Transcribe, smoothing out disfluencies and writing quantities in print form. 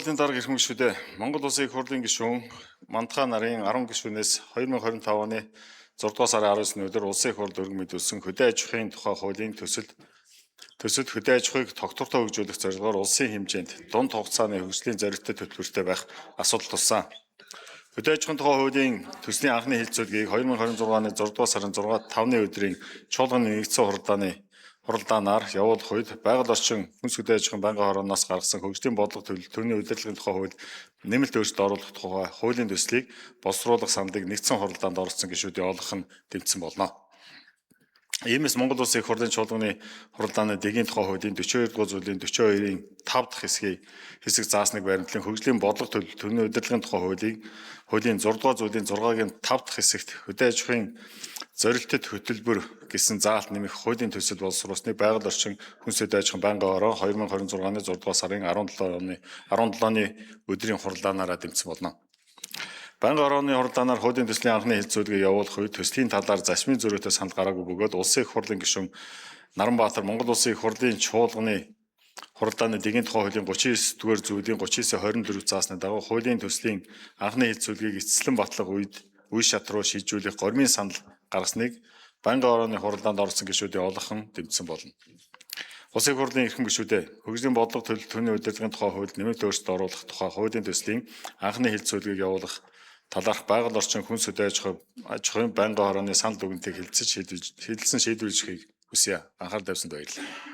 Дарга ирэх гишүүдээ Монгол Улсын их хурлын гишүүн Мандахай нарын 10 гишүүнээс 2025 оны 6 дугаар сарын 19-ний өдөр улсын их хурлд өргөн мэдүүлсэн хөдөө аж ахуйн тухай хуулийн төсөлд хөдөө аж ахуйг тогтвортой хөгжүүлэх зорилгоор улсын хэмжээнд дунд хугацааны хөгжлийн зорилттой төлбөртэй байх асуудал тулсан. Хөдөө аж ахуйн тухай хуулийн төслийн анхны хэлцүүлгийг 2026 оны 6 дугаар сарын 5-ны өдрийн чуулганы нэгдсэн хуралдаанаар явуулах үед байгаль орчин хүнс хөдөө аж ахуйн байнгын хорооноос гаргасан хөгжлийн бодлого төлөвлөлтөний удирдлагын тухай хууль нэмэлт өөрчлөлт оруулах тухай хуулийн төслийг боловсруулах сандыг нэгдсэн хуралдаанд оролцсон гишүүдийн олонх нь тэмцсэн болно. Иймээс Монгол Улсын их хурлын чуулганы хуралдааны дэгийн тухай хуулийн 42-р зүйлийн 42-ийн 5 дахь хэсэг заасныг баримтлан хөгжлийн бодлого төлөвлөлтөний удирдлагын тухай хуулийн 6-р зүйлийн 6-гийн 5 дахь хэсэгт хөдөө аж ахуйн зорилттой хөтөлбөр гэсэн заалт нэмэх хуулийн төсөл боловсруулсныг байгаль орчин хүнс хөдөө аж ахуйн байнгын хороо 2026 оны 6 дугаар сарын 17-ны өдрийн хуралдаанаараа тэмцсэн болно. Байнгын хорооны хуралдаанаар хуулийн төслийн анхны хэлцүүлгийг явуулах үед төслийн талаар засмын зөрүүтэй санал гараагүй бөгөөд улсын их хурлын гишүүн Наранбаатар Монгол Улсын их хурлын чуулганы хуралдааны дэгийн тухай хуулийн 39-р зүйлийн 39-24 заасны дагуу хуулийн төслийн анхны хэлцүүлгийг эцэслэн батлах үед үе шат руу шийдвэрлэх гормын санал гаргасныг байнгын хорооны хуралдаанд орсон гишүүдийн олонх нь тэмцсэн болно. Улсын их хурлын эрхэм гишүүдээ хөгжлийн бодлого төлөвлөлтөний удирдлагын тухай хуульд нэмэлт өөрчлөлт оруулах тухай хуулийн төслийн анхны хэлцүүлгийг явуулах талаарх байгаль орчин хүнс хөдөө аж ахуйн байнгын хорооны санал дүгнэлтийг шийдэлсэн шийдвэрлэхийг хүсье. Анхаарал тавьсанд баярлалаа.